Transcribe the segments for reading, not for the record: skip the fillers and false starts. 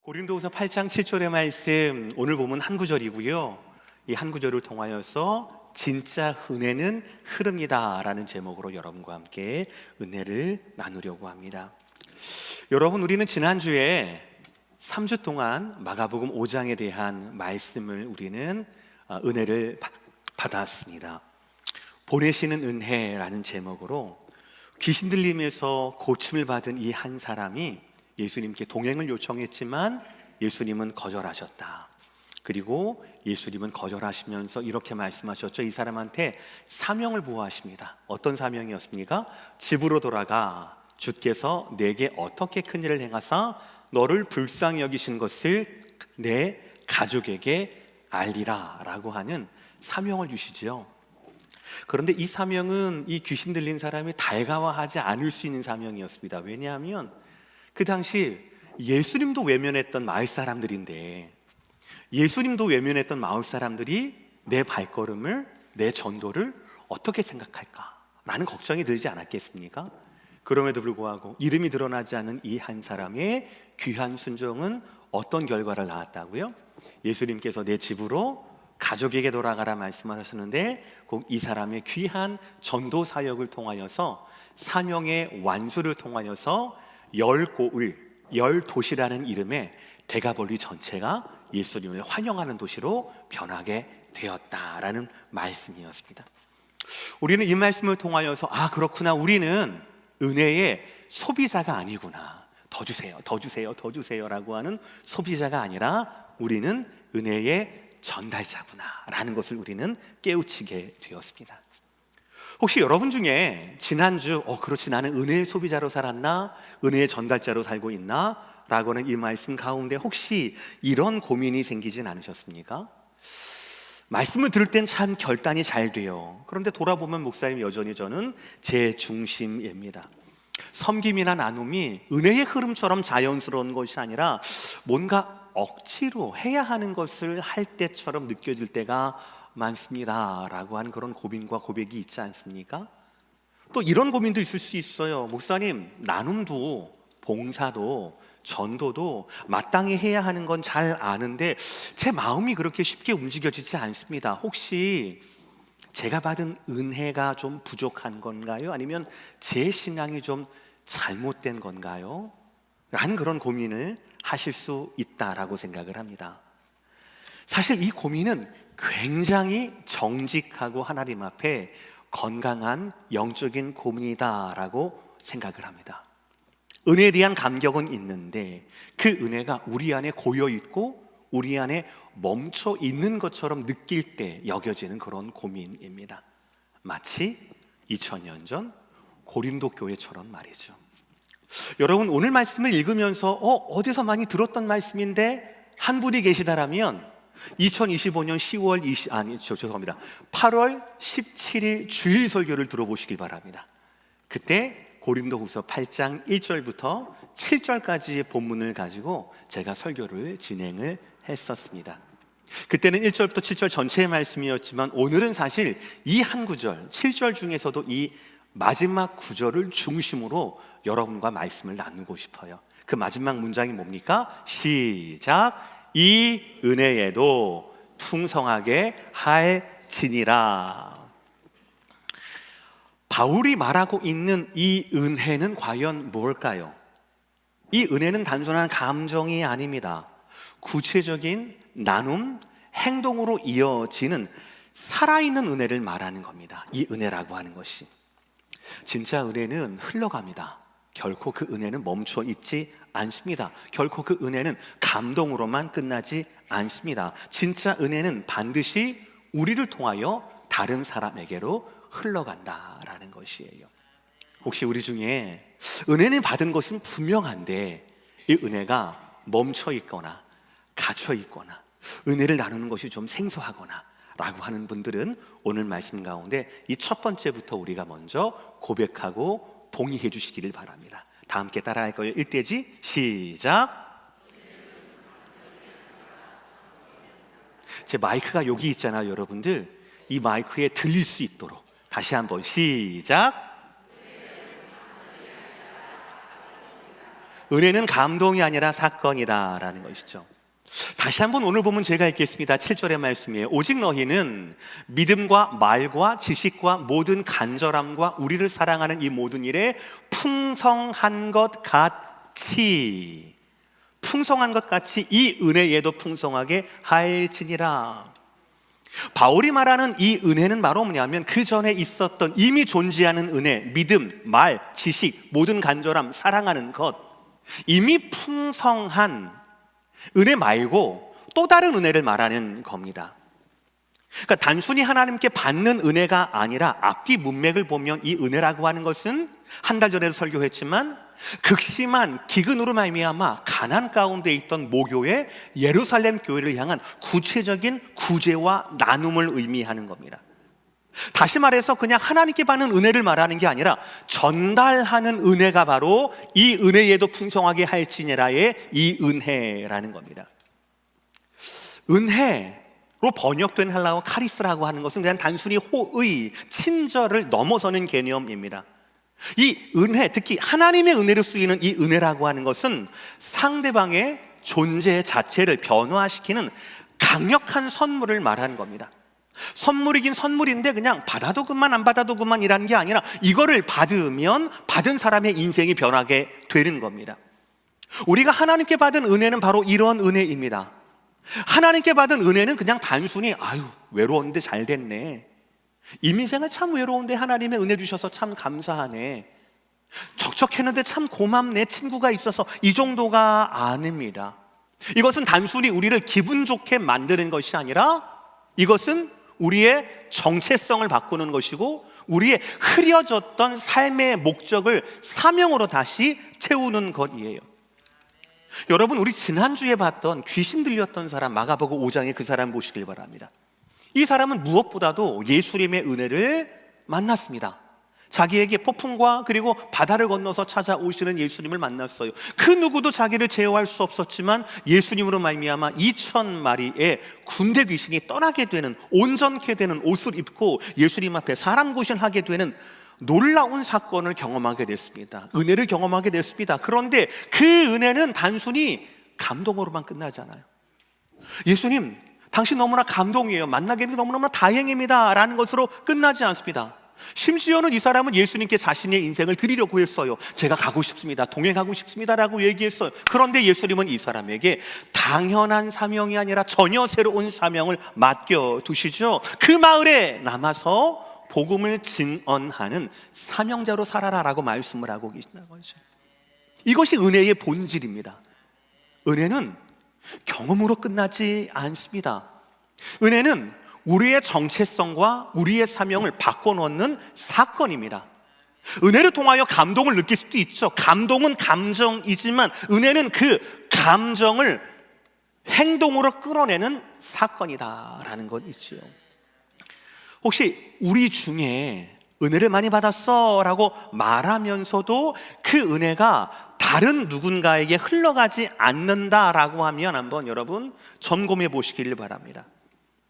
고린도후서 8장 7절의 말씀, 오늘 보면 한 구절이고요. 이 한 구절을 통하여서 진짜 은혜는 흐릅니다 라는 제목으로 여러분과 함께 은혜를 나누려고 합니다. 여러분, 우리는 지난주에 3주 동안 마가복음 5장에 대한 말씀을 우리는 은혜를 받았습니다. 보내시는 은혜라는 제목으로 귀신 들림에서 고침을 받은 이 한 사람이 예수님께 동행을 요청했지만 예수님은 거절하셨다. 그리고 예수님은 거절하시면서 이렇게 말씀하셨죠. 이 사람한테 사명을 부어하십니다. 어떤 사명이었습니까? 집으로 돌아가 주께서 내게 어떻게 큰 일을 행하사 너를 불쌍히 여기신 것을 내 가족에게 알리라 라고 하는 사명을 주시죠. 그런데 이 사명은 이 귀신 들린 사람이 달가워하지 않을 수 있는 사명이었습니다. 왜냐하면 그 당시 예수님도 외면했던 마을 사람들인데, 예수님도 외면했던 마을 사람들이 내 발걸음을, 내 전도를 어떻게 생각할까라는 걱정이 들지 않았겠습니까? 그럼에도 불구하고 이름이 드러나지 않은 이 한 사람의 귀한 순종은 어떤 결과를 낳았다고요? 예수님께서 내 집으로 가족에게 돌아가라 말씀하셨는데, 꼭 이 사람의 귀한 전도 사역을 통하여서 사명의 완수를 통하여서 10고을, 10도시라는 이름의 데가볼리 전체가 예수님을 환영하는 도시로 변하게 되었다라는 말씀이었습니다. 우리는 이 말씀을 통하여서 그렇구나, 우리는 은혜의 소비자가 아니구나, 더 주세요, 더 주세요, 더 주세요 라고 하는 소비자가 아니라 우리는 은혜의 전달자구나 라는 것을 우리는 깨우치게 되었습니다. 혹시 여러분 중에 지난주 그렇지, 나는 은혜의 소비자로 살았나, 은혜의 전달자로 살고 있나 라고는 이 말씀 가운데 혹시 이런 고민이 생기진 않으셨습니까? 말씀을 들을 땐 참 결단이 잘 돼요. 그런데 돌아보면 목사님, 여전히 저는 제 중심입니다. 섬김이나 나눔이 은혜의 흐름처럼 자연스러운 것이 아니라 뭔가 억지로 해야 하는 것을 할 때처럼 느껴질 때가 많습니다 라고 하는 그런 고민과 고백이 있지 않습니까? 또 이런 고민도 있을 수 있어요. 목사님, 나눔도 봉사도 전도도 마땅히 해야 하는 건 잘 아는데 제 마음이 그렇게 쉽게 움직여지지 않습니다. 혹시 제가 받은 은혜가 좀 부족한 건가요? 아니면 제 신앙이 좀 잘못된 건가요? 라는 그런 고민을 하실 수 있다라고 생각을 합니다. 사실 이 고민은 굉장히 정직하고 하나님 앞에 건강한 영적인 고민이다라고 생각을 합니다. 은혜에 대한 감격은 있는데 그 은혜가 우리 안에 고여있고 우리 안에 멈춰 있는 것처럼 느낄 때 여겨지는 그런 고민입니다. 마치 2000년 전 고린도 교회처럼 말이죠. 여러분, 오늘 말씀을 읽으면서 어디서 많이 들었던 말씀인데 한 분이 계시다라면 2025년 8월 17일 주일 설교를 들어보시길 바랍니다. 그때 고린도후서 8장 1절부터 7절까지의 본문을 가지고 제가 설교를 진행을 했었습니다. 그때는 1절부터 7절 전체의 말씀이었지만 오늘은 사실 이 한 구절 7절 중에서도 이 마지막 구절을 중심으로 여러분과 말씀을 나누고 싶어요. 그 마지막 문장이 뭡니까? 시작! 이 은혜에도 풍성하게 할지니라. 바울이 말하고 있는 이 은혜는 과연 뭘까요? 이 은혜는 단순한 감정이 아닙니다. 구체적인 나눔, 행동으로 이어지는 살아있는 은혜를 말하는 겁니다. 이 은혜라고 하는 것이 진짜 은혜는 흘러갑니다. 결코 그 은혜는 멈춰 있지 않습니다. 결코 그 은혜는 감동으로만 끝나지 않습니다. 진짜 은혜는 반드시 우리를 통하여 다른 사람에게로 흘러간다라는 것이에요. 혹시 우리 중에 은혜는 받은 것은 분명한데 이 은혜가 멈춰 있거나 갇혀 있거나 은혜를 나누는 것이 좀 생소하거나 라고 하는 분들은 오늘 말씀 가운데 이 첫 번째부터 우리가 먼저 고백하고 동의해 주시기를 바랍니다. 다 함께 따라할 거예요. 1대지 시작. 제 마이크가 여기 있잖아요. 여러분들 이 마이크에 들릴 수 있도록 다시 한번 시작. 은혜는 감동이 아니라 사건이다라는 것이죠. 다시 한번 오늘 보면 제가 읽겠습니다. 7절의 말씀이에요. 오직 너희는 믿음과 말과 지식과 모든 간절함과 우리를 사랑하는 이 모든 일에 풍성한 것 같이 이 은혜에도 풍성하게 하일지니라. 바울이 말하는 이 은혜는 바로 뭐냐면 그 전에 있었던 이미 존재하는 은혜, 믿음, 말, 지식, 모든 간절함, 사랑하는 것, 이미 풍성한 은혜 말고 또 다른 은혜를 말하는 겁니다. 그러니까 단순히 하나님께 받는 은혜가 아니라 앞뒤 문맥을 보면 이 은혜라고 하는 것은 한 달 전에도 설교했지만 극심한 기근으로 말미암아 가난 가운데 있던 모교회 예루살렘 교회를 향한 구체적인 구제와 나눔을 의미하는 겁니다. 다시 말해서 그냥 하나님께 받는 은혜를 말하는 게 아니라 전달하는 은혜가 바로 이 은혜에도 풍성하게 할지니라의 이 은혜라는 겁니다. 은혜로 번역된 헬라어 카리스라고 하는 것은 그냥 단순히 호의, 친절을 넘어서는 개념입니다. 이 은혜, 특히 하나님의 은혜로 쓰이는 이 은혜라고 하는 것은 상대방의 존재 자체를 변화시키는 강력한 선물을 말하는 겁니다. 선물이긴 선물인데 그냥 받아도 그만 안 받아도 그만이라는 게 아니라 이거를 받으면 받은 사람의 인생이 변하게 되는 겁니다. 우리가 하나님께 받은 은혜는 바로 이런 은혜입니다. 하나님께 받은 은혜는 그냥 단순히 아유 외로웠는데 잘 됐네, 이민생을 참 외로운데 하나님의 은혜 주셔서 참 감사하네, 적적했는데 참 고맙네, 친구가 있어서, 이 정도가 아닙니다. 이것은 단순히 우리를 기분 좋게 만드는 것이 아니라 이것은 우리의 정체성을 바꾸는 것이고 우리의 흐려졌던 삶의 목적을 사명으로 다시 채우는 것이에요. 여러분, 우리 지난주에 봤던 귀신 들렸던 사람, 마가복음 5장에 그 사람 보시길 바랍니다. 이 사람은 무엇보다도 예수님의 은혜를 만났습니다. 자기에게 폭풍과 그리고 바다를 건너서 찾아오시는 예수님을 만났어요. 그 누구도 자기를 제어할 수 없었지만 예수님으로 말미암아 2,000마리의 군대 귀신이 떠나게 되는, 온전케 되는 옷을 입고 예수님 앞에 사람 구신하게 되는 놀라운 사건을 경험하게 됐습니다. 은혜를 경험하게 됐습니다. 그런데 그 은혜는 단순히 감동으로만 끝나지 않아요. 예수님, 당신 너무나 감동이에요, 만나게 된 게 너무너무 다행입니다 라는 것으로 끝나지 않습니다. 심지어는 이 사람은 예수님께 자신의 인생을 드리려고 했어요. 제가 가고 싶습니다, 동행하고 싶습니다 라고 얘기했어요. 그런데 예수님은 이 사람에게 당연한 사명이 아니라 전혀 새로운 사명을 맡겨두시죠. 그 마을에 남아서 복음을 증언하는 사명자로 살아라 라고 말씀을 하고 계시는 거죠. 이것이 은혜의 본질입니다. 은혜는 경험으로 끝나지 않습니다. 은혜는 우리의 정체성과 우리의 사명을 바꿔놓는 사건입니다. 은혜를 통하여 감동을 느낄 수도 있죠. 감동은 감정이지만 은혜는 그 감정을 행동으로 끌어내는 사건이다라는 것이지요. 혹시 우리 중에 은혜를 많이 받았어 라고 말하면서도 그 은혜가 다른 누군가에게 흘러가지 않는다라고 하면 한번 여러분 점검해 보시기를 바랍니다.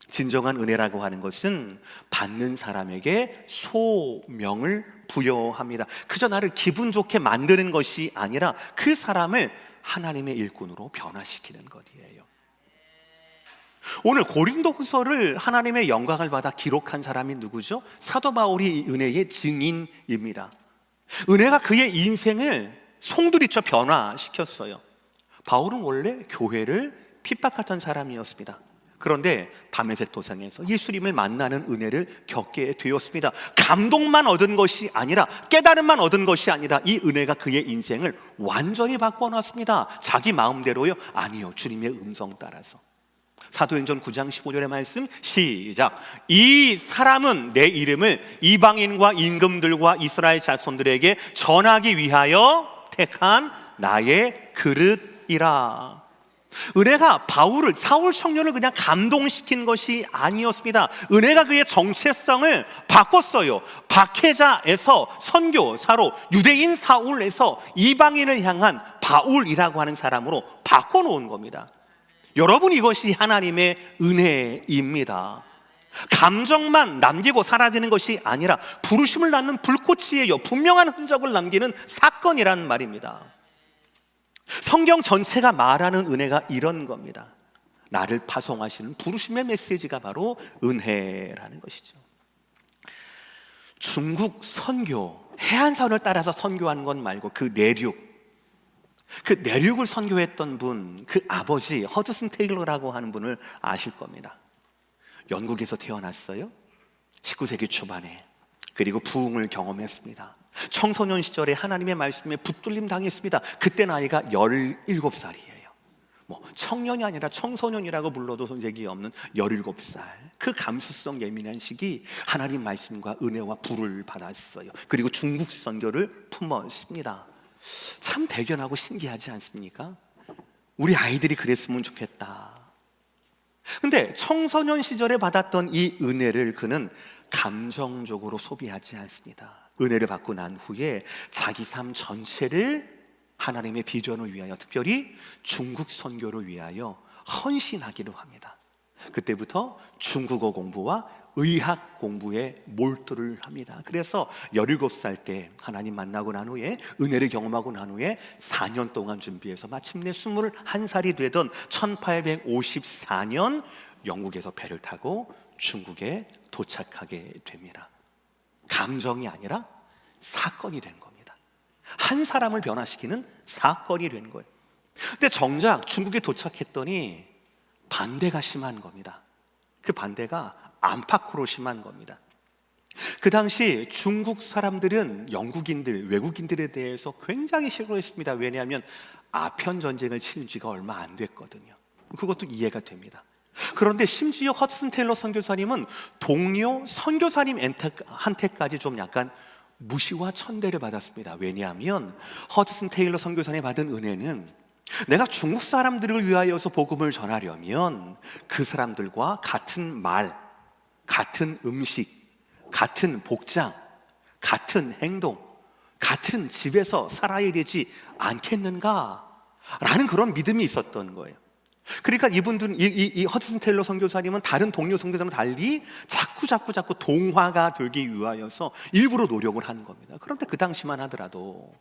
진정한 은혜라고 하는 것은 받는 사람에게 소명을 부여합니다. 그저 나를 기분 좋게 만드는 것이 아니라 그 사람을 하나님의 일꾼으로 변화시키는 것이에요. 오늘 고린도후서를 하나님의 영광을 받아 기록한 사람이 누구죠? 사도 바울이 이 은혜의 증인입니다. 은혜가 그의 인생을 송두리쳐 변화시켰어요. 바울은 원래 교회를 핍박하던 사람이었습니다. 그런데 다메섹 도상에서 예수님을 만나는 은혜를 겪게 되었습니다. 감동만 얻은 것이 아니라, 깨달음만 얻은 것이 아니라 이 은혜가 그의 인생을 완전히 바꿔놨습니다. 자기 마음대로요? 아니요, 주님의 음성 따라서. 사도행전 9장 15절의 말씀 시작. 이 사람은 내 이름을 이방인과 임금들과 이스라엘 자손들에게 전하기 위하여 택한 나의 그릇이라. 은혜가 바울을, 사울 청년을 그냥 감동시킨 것이 아니었습니다. 은혜가 그의 정체성을 바꿨어요. 박해자에서 선교사로, 유대인 사울에서 이방인을 향한 바울이라고 하는 사람으로 바꿔놓은 겁니다. 여러분, 이것이 하나님의 은혜입니다. 감정만 남기고 사라지는 것이 아니라 부르심을 낳는 불꽃이에요. 분명한 흔적을 남기는 사건이란 말입니다. 성경 전체가 말하는 은혜가 이런 겁니다. 나를 파송하시는 부르심의 메시지가 바로 은혜라는 것이죠. 중국 선교, 해안선을 따라서 선교하는 것 말고 그 내륙을 선교했던 분, 그 아버지 허드슨 테일러라고 하는 분을 아실 겁니다. 영국에서 태어났어요. 19세기 초반에. 그리고 부흥을 경험했습니다. 청소년 시절에 하나님의 말씀에 붙들림 당했습니다. 그때 나이가 17살이에요. 청년이 아니라 청소년이라고 불러도 손색이 없는 17살. 그 감수성 예민한 시기 하나님 말씀과 은혜와 불을 받았어요. 그리고 중국 선교를 품었습니다. 참 대견하고 신기하지 않습니까? 우리 아이들이 그랬으면 좋겠다. 근데 청소년 시절에 받았던 이 은혜를 그는 감정적으로 소비하지 않습니다. 은혜를 받고 난 후에 자기 삶 전체를 하나님의 비전을 위하여, 특별히 중국 선교를 위하여 헌신하기로 합니다. 그때부터 중국어 공부와 의학 공부에 몰두를 합니다. 그래서 17살 때 하나님 만나고 난 후에, 은혜를 경험하고 난 후에 4년 동안 준비해서 마침내 21살이 되던 1854년 영국에서 배를 타고 중국에 도착하게 됩니다. 감정이 아니라 사건이 된 겁니다. 한 사람을 변화시키는 사건이 된 거예요. 근데 정작 중국에 도착했더니 반대가 심한 겁니다. 그 반대가 안팎으로 심한 겁니다. 그 당시 중국 사람들은 영국인들, 외국인들에 대해서 굉장히 싫어했습니다. 왜냐하면 아편 전쟁을 치른 지가 얼마 안 됐거든요. 그것도 이해가 됩니다. 그런데 심지어 허드슨 테일러 선교사님은 동료 선교사님한테까지 좀 약간 무시와 천대를 받았습니다. 왜냐하면 허드슨 테일러 선교사님이 받은 은혜는 내가 중국 사람들을 위하여서 복음을 전하려면 그 사람들과 같은 말, 같은 음식, 같은 복장, 같은 행동, 같은 집에서 살아야 되지 않겠는가? 라는 그런 믿음이 있었던 거예요. 그러니까 이분들은 이 허드슨 테일러 선교사님은 다른 동료 선교사랑 달리 자꾸 동화가 되기 위하여서 일부러 노력을 한 겁니다. 그런데 그 당시만 하더라도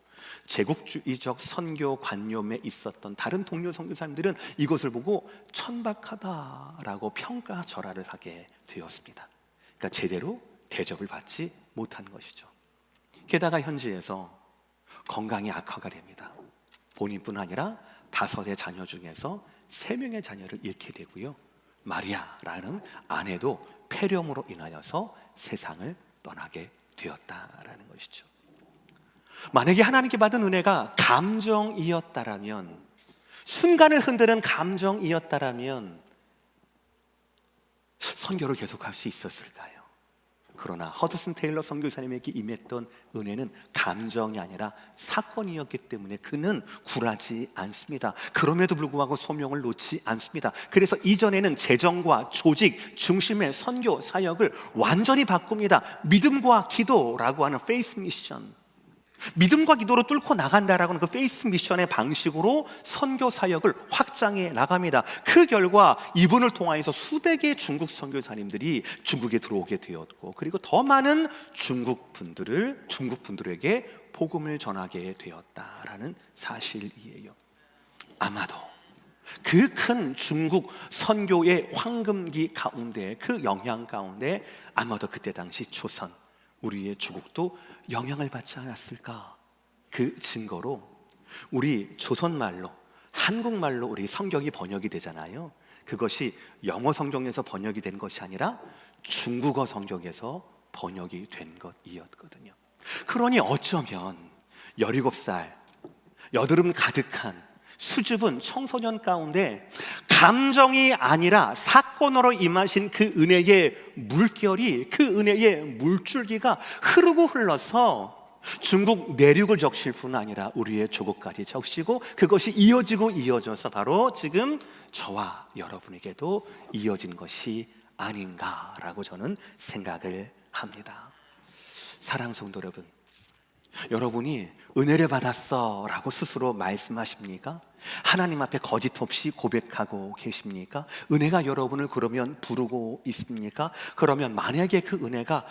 제국주의적 선교 관념에 있었던 다른 동료 선교사님들은 이것을 보고 천박하다라고 평가절하를 하게 되었습니다. 그러니까 제대로 대접을 받지 못한 것이죠. 게다가 현지에서 건강이 악화가 됩니다. 본인뿐 아니라 5의 자녀 중에서 3명의 자녀를 잃게 되고요, 마리아라는 아내도 폐렴으로 인하여서 세상을 떠나게 되었다라는 것이죠. 만약에 하나님께 받은 은혜가 감정이었다라면, 순간을 흔드는 감정이었다라면 선교를 계속할 수 있었을까요? 그러나 허드슨 테일러 선교사님에게 임했던 은혜는 감정이 아니라 사건이었기 때문에 그는 굴하지 않습니다. 그럼에도 불구하고 소명을 놓지 않습니다. 그래서 이전에는 재정과 조직 중심의 선교 사역을 완전히 바꿉니다. 믿음과 기도라고 하는 페이스 미션, 믿음과 기도로 뚫고 나간다라고 하는 그 페이스 미션의 방식으로 선교 사역을 확장해 나갑니다. 그 결과 이분을 통하여서 수백의 중국 선교사님들이 중국에 들어오게 되었고, 그리고 더 많은 중국 분들에게 복음을 전하게 되었다라는 사실이에요. 아마도 그 큰 중국 선교의 황금기 가운데, 그 영향 가운데 아마도 그때 당시 조선, 우리의 조국도 영향을 받지 않았을까? 그 증거로 우리 조선말로, 한국말로 우리 성경이 번역이 되잖아요. 그것이 영어 성경에서 번역이 된 것이 아니라 중국어 성경에서 번역이 된 것이었거든요. 그러니 어쩌면 17살 여드름 가득한 수줍은 청소년 가운데 감정이 아니라 사건으로 임하신 그 은혜의 물결이, 그 은혜의 물줄기가 흐르고 흘러서 중국 내륙을 적실 뿐 아니라 우리의 조국까지 적시고, 그것이 이어져서 바로 지금 저와 여러분에게도 이어진 것이 아닌가라고 저는 생각을 합니다. 사랑하는 성도 여러분, 여러분이 은혜를 받았어 라고 스스로 말씀하십니까? 하나님 앞에 거짓 없이 고백하고 계십니까? 은혜가 여러분을 그러면 부르고 있습니까? 그러면 만약에 그 은혜가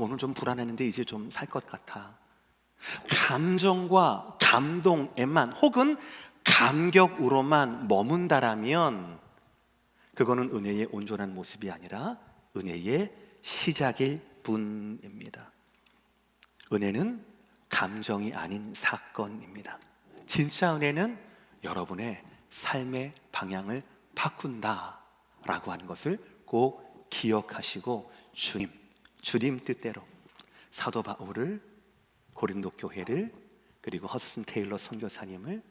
오늘 좀 불안했는데 이제 좀 살 것 같아, 감정과 감동에만, 혹은 감격으로만 머문다라면 그거는 은혜의 온전한 모습이 아니라 은혜의 시작일 뿐입니다. 은혜는 감정이 아닌 사건입니다. 진짜 은혜는 여러분의 삶의 방향을 바꾼다라고 하는 것을 꼭 기억하시고 주님 뜻대로 사도 바울을, 고린도 교회를, 그리고 허슨 테일러 선교사님을,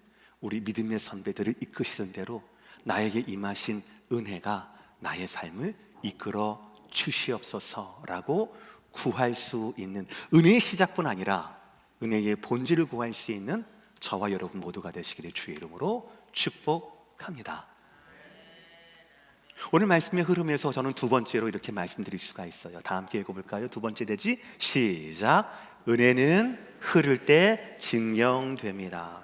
우리 믿음의 선배들을 이끄시던 대로 나에게 임하신 은혜가 나의 삶을 이끌어 주시옵소서라고 구할 수 있는, 은혜의 시작뿐 아니라 은혜의 본질을 구할 수 있는 저와 여러분 모두가 되시기를 주의 이름으로 축복합니다. 오늘 말씀의 흐름에서 저는 두 번째로 이렇게 말씀드릴 수가 있어요. 다 함께 읽어볼까요? 두 번째 되지? 시작! 은혜는 흐를 때 증명됩니다.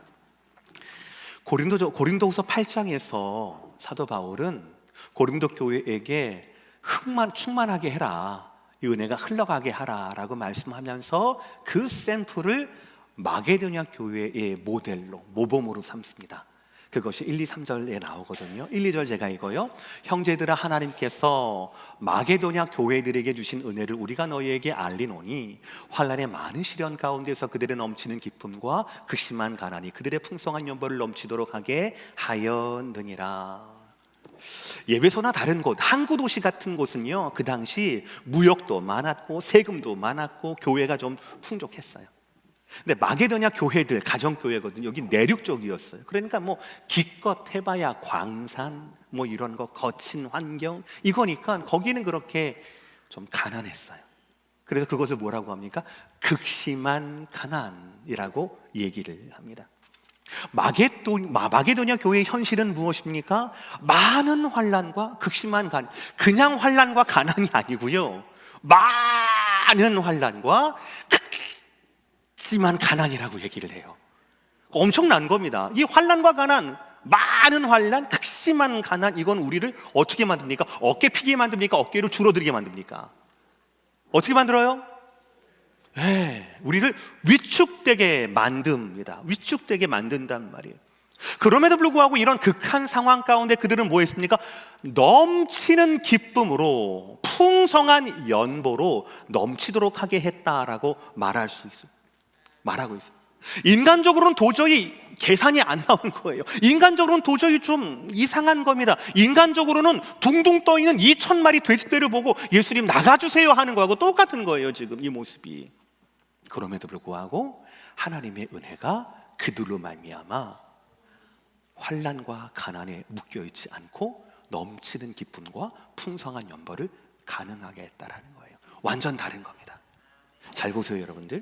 고린도후서 8장에서 사도 바울은 고린도 교회에게 충만하게 해라, 이 은혜가 흘러가게 하라라고 말씀하면서 그 샘플을 마게도냐 교회의 모범으로 삼습니다. 그것이 1, 2, 3절에 나오거든요. 1, 2절 제가 읽어요. 형제들아, 하나님께서 마게도냐 교회들에게 주신 은혜를 우리가 너희에게 알리노니 환난의 많은 시련 가운데서 그들의 넘치는 기쁨과 극심한 가난이 그들의 풍성한 연보를 넘치도록 하게 하였느니라. 예배소나 다른 곳, 항구 도시 같은 곳은요, 그 당시 무역도 많았고 세금도 많았고 교회가 좀 풍족했어요. 근데 마게도냐 교회들, 가정교회거든요. 여기 내륙 쪽이었어요. 그러니까 뭐 기껏 해봐야 광산 뭐 이런 거, 거친 환경 이거니까 거기는 그렇게 좀 가난했어요. 그래서 그것을 뭐라고 합니까? 극심한 가난이라고 얘기를 합니다. 마게도냐 교회의 현실은 무엇입니까? 많은 환난과 극심한 가난, 그냥 환난과 가난이 아니고요, 많은 환난과 극심한 가난이라고 얘기를 해요. 엄청난 겁니다. 이 환난과 가난, 많은 환난, 극심한 가난, 이건 우리를 어떻게 만듭니까? 어깨 피게 만듭니까? 어깨로 줄어들게 만듭니까? 어떻게 만들어요? 네, 우리를 위축되게 만듭니다. 위축되게 만든단 말이에요. 그럼에도 불구하고 이런 극한 상황 가운데 그들은 뭐 했습니까? 넘치는 기쁨으로, 풍성한 연보로 넘치도록 하게 했다라고 말하고 있어요. 인간적으로는 도저히 계산이 안 나오는 거예요. 인간적으로는 도저히 좀 이상한 겁니다. 인간적으로는 둥둥 떠있는 2,000마리 돼지떼를 보고 예수님 나가주세요 하는 거하고 똑같은 거예요. 지금 이 모습이. 그럼에도 불구하고 하나님의 은혜가 그들로 말미암아 환난과 가난에 묶여있지 않고 넘치는 기쁨과 풍성한 연보를 가능하게 했다라는 거예요. 완전 다른 겁니다. 잘 보세요, 여러분들.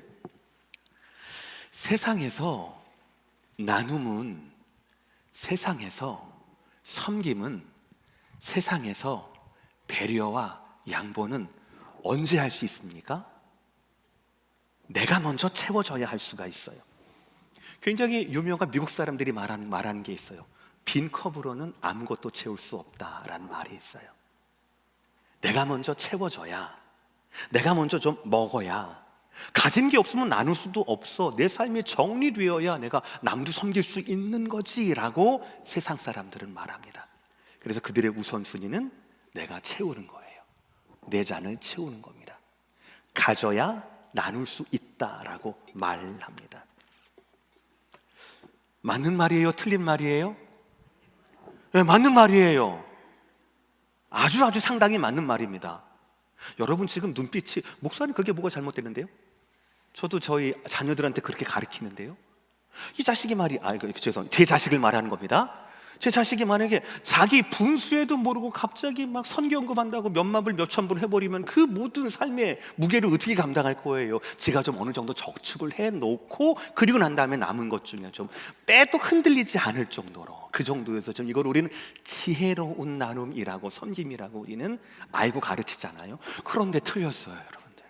세상에서 나눔은, 세상에서 섬김은, 세상에서 배려와 양보는 언제 할 수 있습니까? 내가 먼저 채워줘야 할 수가 있어요. 굉장히 유명한 미국 사람들이 말하는 게 있어요. 빈 컵으로는 아무것도 채울 수 없다라는 말이 있어요. 내가 먼저 채워줘야, 내가 먼저 좀 먹어야, 가진 게 없으면 나눌 수도 없어, 내 삶이 정리되어야 내가 남도 섬길 수 있는 거지라고 세상 사람들은 말합니다. 그래서 그들의 우선순위는 내가 채우는 거예요. 내 잔을 채우는 겁니다. 가져야 나눌 수 있다라고 말합니다. 맞는 말이에요? 틀린 말이에요? 네, 맞는 말이에요. 아주 상당히 맞는 말입니다. 여러분 지금 눈빛이, 목사님 그게 뭐가 잘못됐는데요? 저도 저희 자녀들한테 그렇게 가르치는데요. 이 자식이 제 자식을 말하는 겁니다. 제 자식이 만약에 자기 분수에도 모르고 갑자기 막 선교연금한다고 몇천 불 해버리면 그 모든 삶의 무게를 어떻게 감당할 거예요? 제가 좀 어느 정도 저축을 해놓고 그리고 난 다음에 남은 것 중에 좀 빼도 흔들리지 않을 정도로, 그 정도에서 좀 이걸 우리는 지혜로운 나눔이라고, 섬김이라고 우리는 알고 가르치잖아요. 그런데 틀렸어요, 여러분들.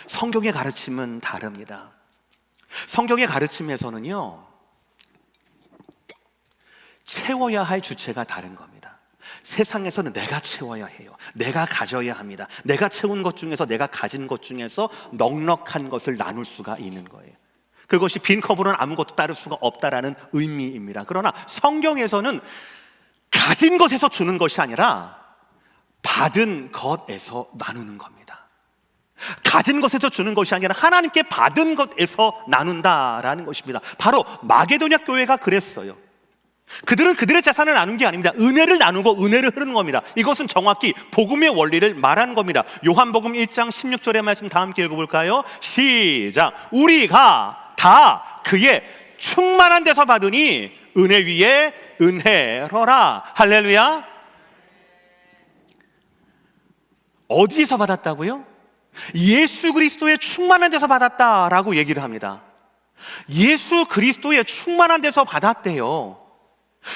성경의 가르침은 다릅니다. 성경의 가르침에서는요, 채워야 할 주체가 다른 겁니다. 세상에서는 내가 채워야 해요. 내가 가져야 합니다. 내가 채운 것 중에서, 내가 가진 것 중에서 넉넉한 것을 나눌 수가 있는 거예요. 그것이 빈 컵으로는 아무것도 따를 수가 없다라는 의미입니다. 그러나 성경에서는 가진 것에서 주는 것이 아니라 받은 것에서 나누는 겁니다. 가진 것에서 주는 것이 아니라 하나님께 받은 것에서 나눈다라는 것입니다. 바로 마게도냐 교회가 그랬어요. 그들은 그들의 재산을 나눈 게 아닙니다. 은혜를 나누고 은혜를 흐르는 겁니다. 이것은 정확히 복음의 원리를 말하는 겁니다. 요한복음 1장 16절의 말씀 다 함께 읽어볼까요? 시작. 우리가 다 그의 충만한 데서 받으니 은혜 위에 은혜로라. 할렐루야. 어디에서 받았다고요? 예수 그리스도의 충만한 데서 받았다라고 얘기를 합니다. 예수 그리스도의 충만한 데서 받았대요.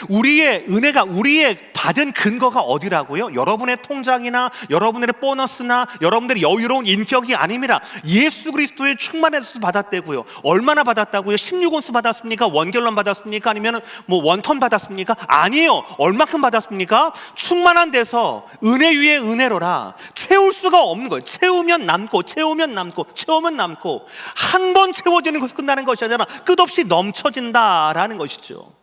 우리의 은혜가, 우리의 받은 근거가 어디라고요? 여러분의 통장이나 여러분의 보너스나 여러분들의 여유로운 인격이 아닙니다. 예수 그리스도의 충만에서 받았대고요. 얼마나 받았다고요? 16온수 받았습니까? 원갤런 받았습니까? 아니면 뭐 원턴 받았습니까? 아니에요. 얼마큼 받았습니까? 충만한 데서 은혜 위에 은혜로라. 채울 수가 없는 거예요. 채우면 남고, 채우면 남고, 채우면 남고, 한 번 채워지는 것이 끝나는 것이 아니라 끝없이 넘쳐진다라는 것이죠.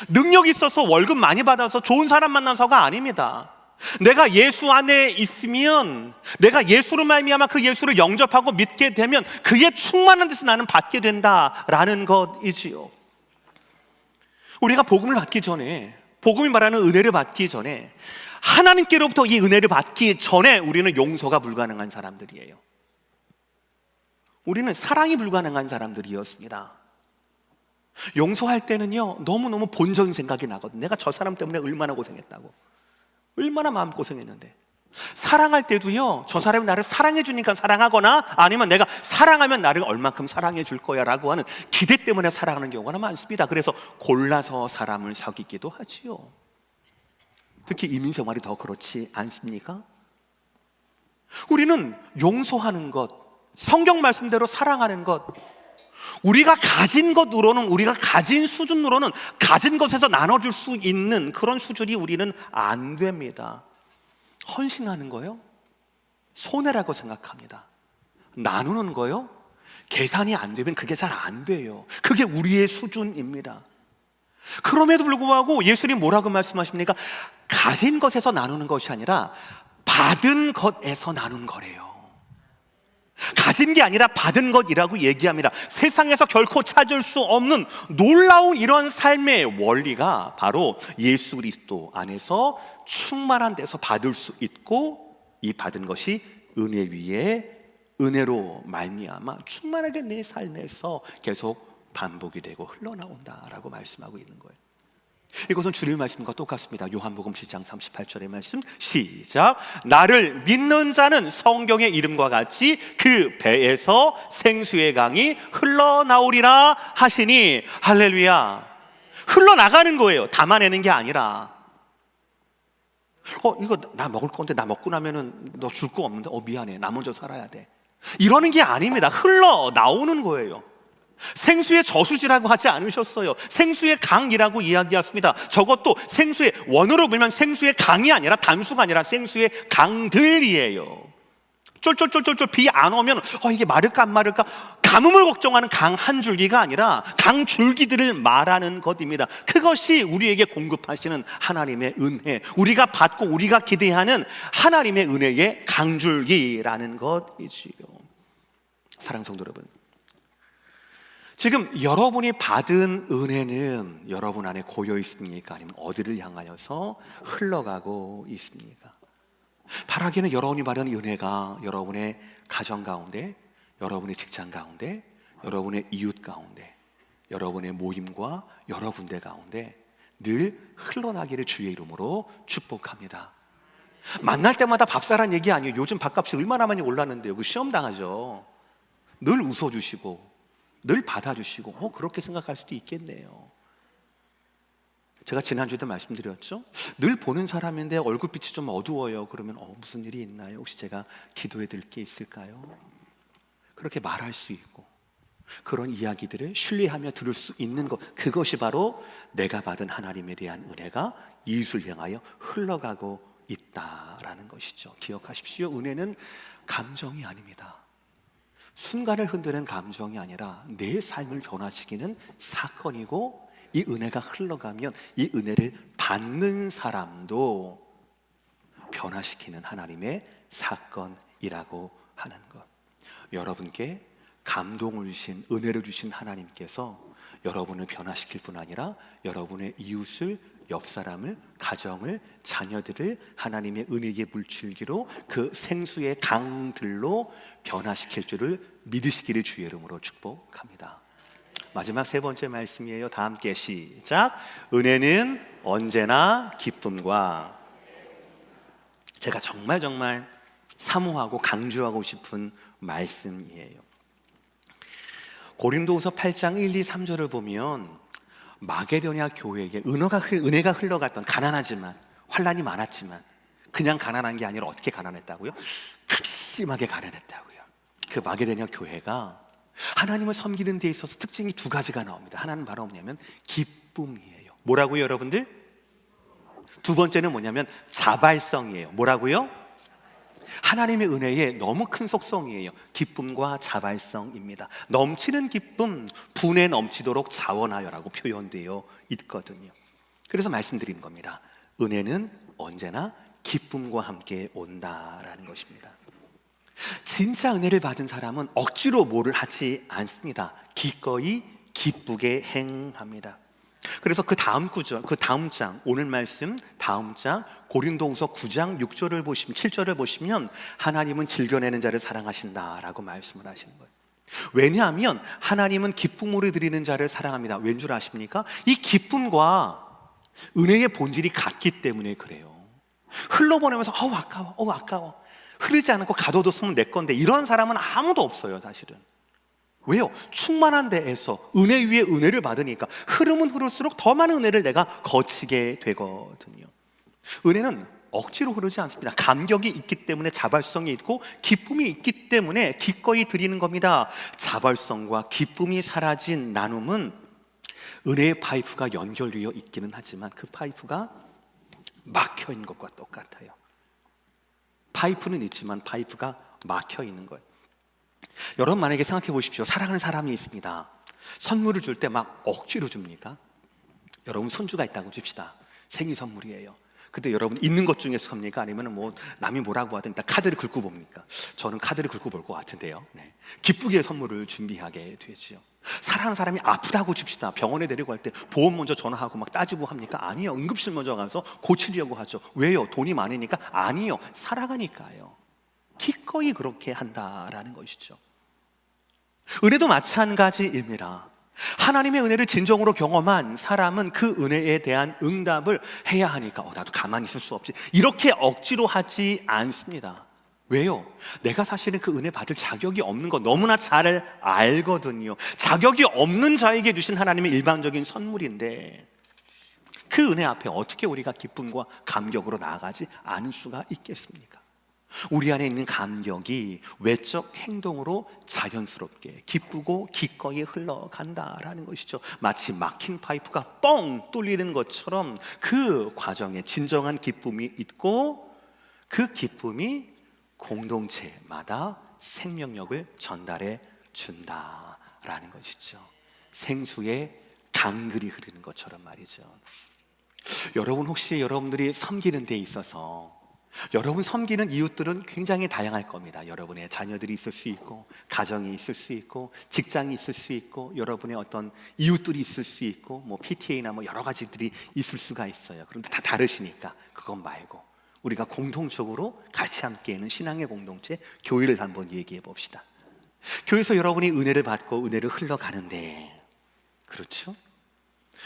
능력이 있어서 월급 많이 받아서 좋은 사람 만나서가 아닙니다. 내가 예수 안에 있으면, 내가 예수로 말미암아 그 예수를 영접하고 믿게 되면 그의 충만한 데서 나는 받게 된다라는 것이지요. 우리가 복음을 받기 전에, 복음이 말하는 은혜를 받기 전에, 하나님께로부터 이 은혜를 받기 전에 우리는 용서가 불가능한 사람들이에요. 우리는 사랑이 불가능한 사람들이었습니다. 용서할 때는요, 너무너무 본적인 생각이 나거든. 내가 저 사람 때문에 얼마나 고생했다고, 얼마나 마음고생했는데. 사랑할 때도요, 저 사람이 나를 사랑해 주니까 사랑하거나, 아니면 내가 사랑하면 나를 얼만큼 사랑해 줄 거야 라고 하는 기대 때문에 사랑하는 경우가 많습니다. 그래서 골라서 사람을 사귀기도 하지요. 특히 이민생활이 더 그렇지 않습니까? 우리는 용서하는 것, 성경 말씀대로 사랑하는 것, 우리가 가진 것으로는, 우리가 가진 수준으로는 가진 것에서 나눠줄 수 있는 그런 수준이 우리는 안 됩니다. 헌신하는 거요? 손해라고 생각합니다. 나누는 거요? 계산이 안 되면 그게 잘 안 돼요. 그게 우리의 수준입니다. 그럼에도 불구하고 예수님 뭐라고 말씀하십니까? 가진 것에서 나누는 것이 아니라 받은 것에서 나눈 거래요. 가진 게 아니라 받은 것이라고 얘기합니다. 세상에서 결코 찾을 수 없는 놀라운 이런 삶의 원리가 바로 예수 그리스도 안에서 충만한 데서 받을 수 있고, 이 받은 것이 은혜 위에 은혜로 말미암아 충만하게 내 삶에서 계속 반복이 되고 흘러나온다라고 말씀하고 있는 거예요. 이것은 주님의 말씀과 똑같습니다. 요한복음 7장 38절의 말씀 시작. 나를 믿는 자는 성경의 이름과 같이 그 배에서 생수의 강이 흘러나오리라 하시니. 할렐루야. 흘러나가는 거예요. 담아내는 게 아니라, 이거 나 먹을 건데 나 먹고 나면은 너 줄 거 없는데 미안해, 나 먼저 살아야 돼, 이러는 게 아닙니다. 흘러나오는 거예요. 생수의 저수지라고 하지 않으셨어요. 생수의 강이라고 이야기했습니다. 저것도 생수의, 원어로 보면 생수의 강이 아니라 단수가 아니라 생수의 강들이에요. 쫄쫄쫄쫄쫄 비 안 오면 이게 마를까 안 마를까 가뭄을 걱정하는 강 한 줄기가 아니라 강 줄기들을 말하는 것입니다. 그것이 우리에게 공급하시는 하나님의 은혜, 우리가 받고 우리가 기대하는 하나님의 은혜의 강줄기라는 것이지요. 사랑하는 성도 여러분, 지금 여러분이 받은 은혜는 여러분 안에 고여 있습니까? 아니면 어디를 향하여서 흘러가고 있습니까? 바라기는 여러분이 받은 은혜가 여러분의 가정 가운데, 여러분의 직장 가운데, 여러분의 이웃 가운데, 여러분의 모임과 여러 군데 가운데 늘 흘러나기를 주의 이름으로 축복합니다. 만날 때마다 밥 사라는 얘기 아니에요. 요즘 밥값이 얼마나 많이 올랐는데요. 그 시험 당하죠. 늘 웃어주시고 늘 받아주시고 그렇게 생각할 수도 있겠네요. 제가 지난주에도 말씀드렸죠. 늘 보는 사람인데 얼굴빛이 좀 어두워요. 그러면 무슨 일이 있나요? 혹시 제가 기도해 드릴 게 있을까요? 그렇게 말할 수 있고, 그런 이야기들을 신뢰하며 들을 수 있는 것, 그것이 바로 내가 받은 하나님에 대한 은혜가 이웃을 향하여 흘러가고 있다라는 것이죠. 기억하십시오. 은혜는 감정이 아닙니다. 순간을 흔드는 감정이 아니라 내 삶을 변화시키는 사건이고, 이 은혜가 흘러가면 이 은혜를 받는 사람도 변화시키는 하나님의 사건이라고 하는 것. 여러분께 감동을 주신, 은혜를 주신 하나님께서 여러분을 변화시킬 뿐 아니라 여러분의 이웃을, 옆 사람을, 가정을, 자녀들을 하나님의 은혜의 물줄기로, 그 생수의 강들로 변화시킬 줄을 믿으시기를 주의 이름으로 축복합니다. 마지막 세 번째 말씀이에요. 다 함께 시작. 은혜는 언제나 기쁨과, 제가 정말 사모하고 강조하고 싶은 말씀이에요. 고린도후서 8장 1, 2, 3절을 보면 마게도냐 교회에게 은혜가 흘러갔던, 가난하지만, 환난이 많았지만 그냥 가난한 게 아니라 어떻게 가난했다고요? 극심하게 가난했다고요. 그 마게도냐 교회가 하나님을 섬기는 데 있어서 특징이 두 가지가 나옵니다. 하나는 바로 뭐냐면 기쁨이에요. 뭐라고요, 여러분들? 두 번째는 뭐냐면 자발성이에요. 뭐라고요? 하나님의 은혜에 너무 큰 속성이에요. 기쁨과 자발성입니다. 넘치는 기쁨, 분에 넘치도록 자원하여라고 표현되어 있거든요. 그래서 말씀드린 겁니다. 은혜는 언제나 기쁨과 함께 온다라는 것입니다. 진짜 은혜를 받은 사람은 억지로 뭐를 하지 않습니다. 기꺼이 기쁘게 행합니다. 그래서 그 다음 구절, 그 다음 장, 오늘 말씀 다음 장 고린도후서 9장 6절을 보시면, 7절을 보시면 하나님은 즐겨내는 자를 사랑하신다라고 말씀을 하시는 거예요. 왜냐하면 하나님은 기쁨으로 드리는 자를 사랑합니다. 왠 줄 아십니까? 이 기쁨과 은혜의 본질이 같기 때문에 그래요. 흘러보내면서 아까워, 흐르지 않고 가둬뒀으면 내 건데, 이런 사람은 아무도 없어요, 사실은. 왜요? 충만한 데에서 은혜 위에 은혜를 받으니까 흐르면 흐를수록 더 많은 은혜를 내가 거치게 되거든요. 은혜는 억지로 흐르지 않습니다. 감격이 있기 때문에 자발성이 있고, 기쁨이 있기 때문에 기꺼이 드리는 겁니다. 자발성과 기쁨이 사라진 나눔은 은혜의 파이프가 연결되어 있기는 하지만 그 파이프가 막혀 있는 것과 똑같아요. 파이프는 있지만 파이프가 막혀 있는 거예요. 여러분, 만약에 생각해 보십시오. 사랑하는 사람이 있습니다. 선물을 줄 때 막 억지로 줍니까? 여러분, 손주가 있다고 줍시다. 생일 선물이에요. 근데 여러분, 있는 것 중에서 섭니까? 아니면 뭐 남이 뭐라고 하든 일단 카드를 긁고 봅니까? 저는 카드를 긁고 볼 것 같은데요. 네. 기쁘게 선물을 준비하게 되죠. 사랑하는 사람이 아프다고 줍시다. 병원에 데리고 갈 때 보험 먼저 전화하고 막 따지고 합니까? 아니요. 응급실 먼저 가서 고치려고 하죠. 왜요? 돈이 많으니까? 아니요. 사랑하니까요. 기꺼이 그렇게 한다라는 것이죠. 은혜도 마찬가지입니다. 하나님의 은혜를 진정으로 경험한 사람은 그 은혜에 대한 응답을 해야 하니까 나도 가만히 있을 수 없지, 이렇게 억지로 하지 않습니다. 왜요? 내가 사실은 그 은혜 받을 자격이 없는 거 너무나 잘 알거든요. 자격이 없는 자에게 주신 하나님의 일반적인 선물인데, 그 은혜 앞에 어떻게 우리가 기쁨과 감격으로 나아가지 않을 수가 있겠습니까? 우리 안에 있는 감격이 외적 행동으로 자연스럽게 기쁘고 기꺼이 흘러간다라는 것이죠. 마치 막힌 파이프가 뻥 뚫리는 것처럼 그 과정에 진정한 기쁨이 있고, 그 기쁨이 공동체마다 생명력을 전달해 준다라는 것이죠. 생수의 강들이 흐르는 것처럼 말이죠. 여러분, 혹시 여러분들이 섬기는 데 있어서, 여러분 섬기는 이웃들은 굉장히 다양할 겁니다. 여러분의 자녀들이 있을 수 있고, 가정이 있을 수 있고, 직장이 있을 수 있고, 여러분의 어떤 이웃들이 있을 수 있고, 뭐 PTA나 뭐 여러 가지들이 있을 수가 있어요. 그런데 다 다르시니까 그건 말고 우리가 공통적으로 같이 함께하는 신앙의 공동체, 교회를 한번 얘기해 봅시다. 교회에서 여러분이 은혜를 받고 은혜를 흘러가는데, 그렇죠?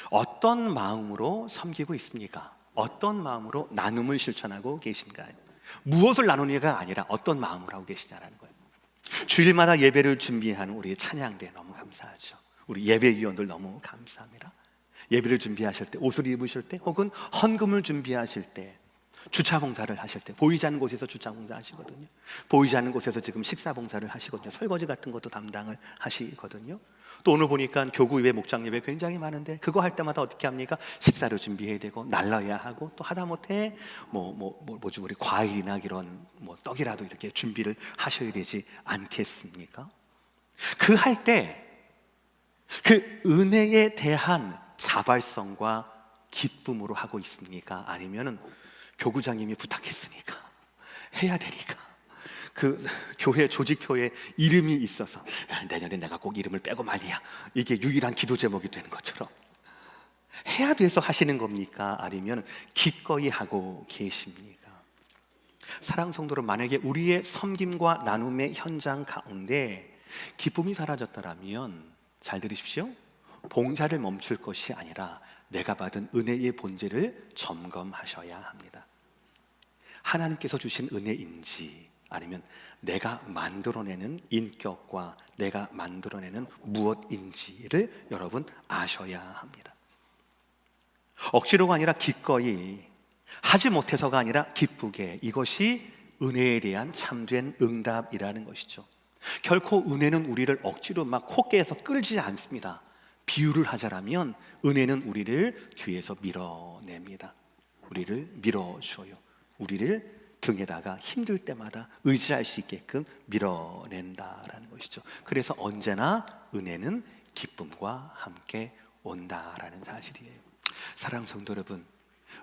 어떤 마음으로 섬기고 있습니까? 어떤 마음으로 나눔을 실천하고 계신가요? 무엇을 나누니가 아니라 어떤 마음으로 하고 계시냐라는 거예요. 주일마다 예배를 준비하는 우리 찬양대 너무 감사하죠. 우리 예배위원들 너무 감사합니다. 예배를 준비하실 때, 옷을 입으실 때, 혹은 헌금을 준비하실 때, 주차 봉사를 하실 때, 보이지 않는 곳에서 주차 봉사 하시거든요. 보이지 않는 곳에서 지금 식사 봉사를 하시거든요. 설거지 같은 것도 담당을 하시거든요. 또 오늘 보니까 교구 예배, 목장 예배 굉장히 많은데, 그거 할 때마다 어떻게 합니까? 식사를 준비해야 되고, 날라야 하고, 또 하다못해 뭐지, 우리 과일이나 이런 뭐 떡이라도 이렇게 준비를 하셔야 되지 않겠습니까? 그 할 때 그 은혜에 대한 자발성과 기쁨으로 하고 있습니까? 아니면은 교구장님이 부탁했으니까 해야 되니까 그 교회 조직표에 이름이 있어서 내년에 내가 꼭 이름을 빼고 말이야, 이게 유일한 기도 제목이 되는 것처럼 해야 돼서 하시는 겁니까? 아니면 기꺼이 하고 계십니까? 사랑 성도로, 만약에 우리의 섬김과 나눔의 현장 가운데 기쁨이 사라졌다면 잘 들으십시오. 봉사를 멈출 것이 아니라 내가 받은 은혜의 본질을 점검하셔야 합니다. 하나님께서 주신 은혜인지 아니면 내가 만들어내는 인격과 내가 만들어내는 무엇인지를 여러분 아셔야 합니다. 억지로가 아니라 기꺼이, 하지 못해서가 아니라 기쁘게, 이것이 은혜에 대한 참된 응답이라는 것이죠. 결코 은혜는 우리를 억지로 막 콧대에서 끌지 않습니다. 비유를 하자라면 은혜는 우리를 뒤에서 밀어냅니다. 우리를 밀어줘요. 우리를 등에다가 힘들 때마다 의지할 수 있게끔 밀어낸다라는 것이죠. 그래서 언제나 은혜는 기쁨과 함께 온다라는 사실이에요. 사랑하는 성도 여러분,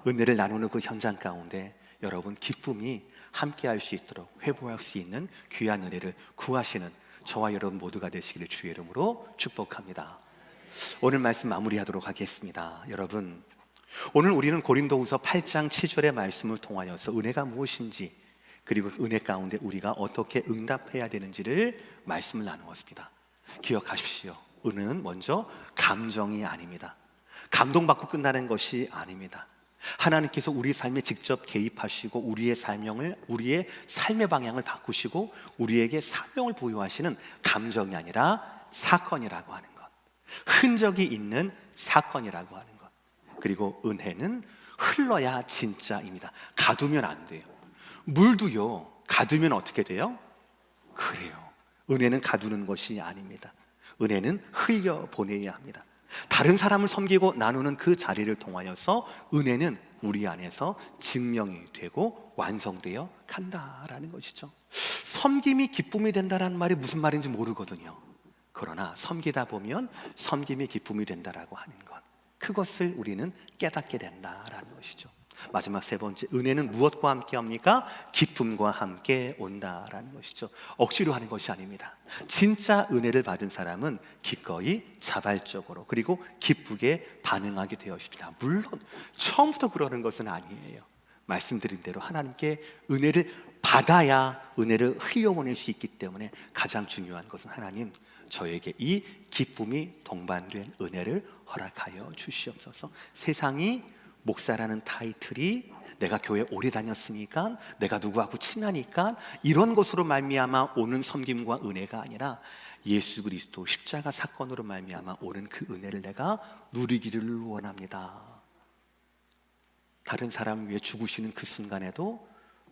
은혜를 나누는 그 현장 가운데 여러분 기쁨이 함께 할 수 있도록 회복할 수 있는 귀한 은혜를 구하시는 저와 여러분 모두가 되시기를 주의 이름으로 축복합니다. 오늘 말씀 마무리하도록 하겠습니다. 여러분, 오늘 우리는 고린도후서 8장 7절의 말씀을 통하여서 은혜가 무엇인지, 그리고 은혜 가운데 우리가 어떻게 응답해야 되는지를 말씀을 나누었습니다. 기억하십시오. 은혜는 먼저 감정이 아닙니다. 감동받고 끝나는 것이 아닙니다. 하나님께서 우리 삶에 직접 개입하시고 우리의 삶의 방향을 바꾸시고 우리에게 사명을 부여하시는 감정이 아니라 사건이라고 하는 것, 흔적이 있는 사건이라고 하는 것. 그리고 은혜는 흘러야 진짜입니다. 가두면 안 돼요. 물도요, 가두면 어떻게 돼요? 그래요. 은혜는 가두는 것이 아닙니다. 은혜는 흘려보내야 합니다. 다른 사람을 섬기고 나누는 그 자리를 통하여서 은혜는 우리 안에서 증명이 되고 완성되어 간다라는 것이죠. 섬김이 기쁨이 된다라는 말이 무슨 말인지 모르거든요. 그러나 섬기다 보면 섬김이 기쁨이 된다라고 하는 것, 그것을 우리는 깨닫게 된다라는 것이죠. 마지막 세 번째, 은혜는 무엇과 함께 합니까? 기쁨과 함께 온다라는 것이죠. 억지로 하는 것이 아닙니다. 진짜 은혜를 받은 사람은 기꺼이 자발적으로 그리고 기쁘게 반응하게 되어 있습니다. 물론 처음부터 그러는 것은 아니에요. 말씀드린 대로 하나님께 은혜를 받아야 은혜를 흘려보낼 수 있기 때문에 가장 중요한 것은 하나님, 저에게 이 기쁨이 동반된 은혜를 허락하여 주시옵소서. 세상이 목사라는 타이틀이 내가 교회 오래 다녔으니까, 내가 누구하고 친하니까 이런 것으로 말미암아 오는 섬김과 은혜가 아니라 예수 그리스도 십자가 사건으로 말미암아 오는 그 은혜를 내가 누리기를 원합니다. 다른 사람 위해 죽으시는 그 순간에도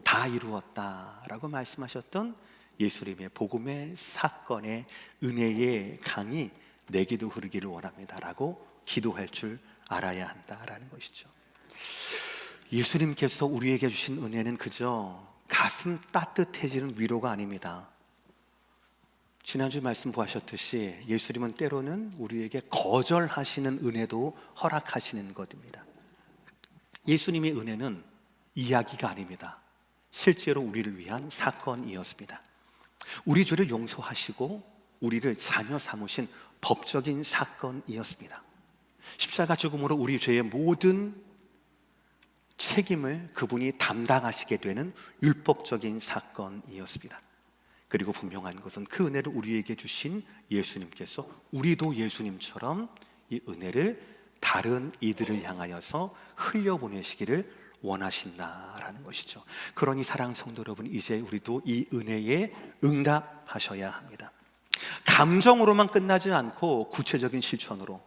다 이루었다라고 말씀하셨던 예수님의 복음의 사건의 은혜의 강이 내게도 흐르기를 원합니다라고 기도할 줄 알아야 한다라는 것이죠. 예수님께서 우리에게 주신 은혜는 그저 가슴 따뜻해지는 위로가 아닙니다. 지난주 말씀 보셨듯이 예수님은 때로는 우리에게 거절하시는 은혜도 허락하시는 것입니다. 예수님의 은혜는 이야기가 아닙니다. 실제로 우리를 위한 사건이었습니다. 우리 죄를 용서하시고 우리를 자녀 삼으신 법적인 사건이었습니다. 십자가 죽음으로 우리 죄의 모든 책임을 그분이 담당하시게 되는 율법적인 사건이었습니다. 그리고 분명한 것은 그 은혜를 우리에게 주신 예수님께서 우리도 예수님처럼 이 은혜를 다른 이들을 향하여서 흘려보내시기를 원하신다라는 것이죠. 그러니 사랑하는 성도 여러분, 이제 우리도 이 은혜에 응답하셔야 합니다. 감정으로만 끝나지 않고 구체적인 실천으로,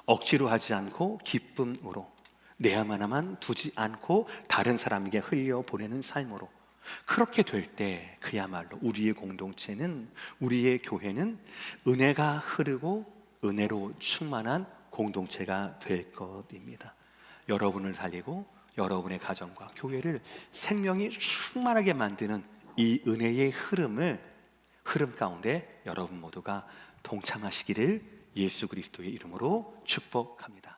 억지로 하지 않고 기쁨으로, 내야만만 두지 않고 다른 사람에게 흘려보내는 삶으로, 그렇게 될 때 그야말로 우리의 공동체는, 우리의 교회는 은혜가 흐르고 은혜로 충만한 공동체가 될 것입니다. 여러분을 살리고 여러분의 가정과 교회를 생명이 충만하게 만드는 이 은혜의 흐름을 흐름 가운데 여러분 모두가 동참하시기를 예수 그리스도의 이름으로 축복합니다.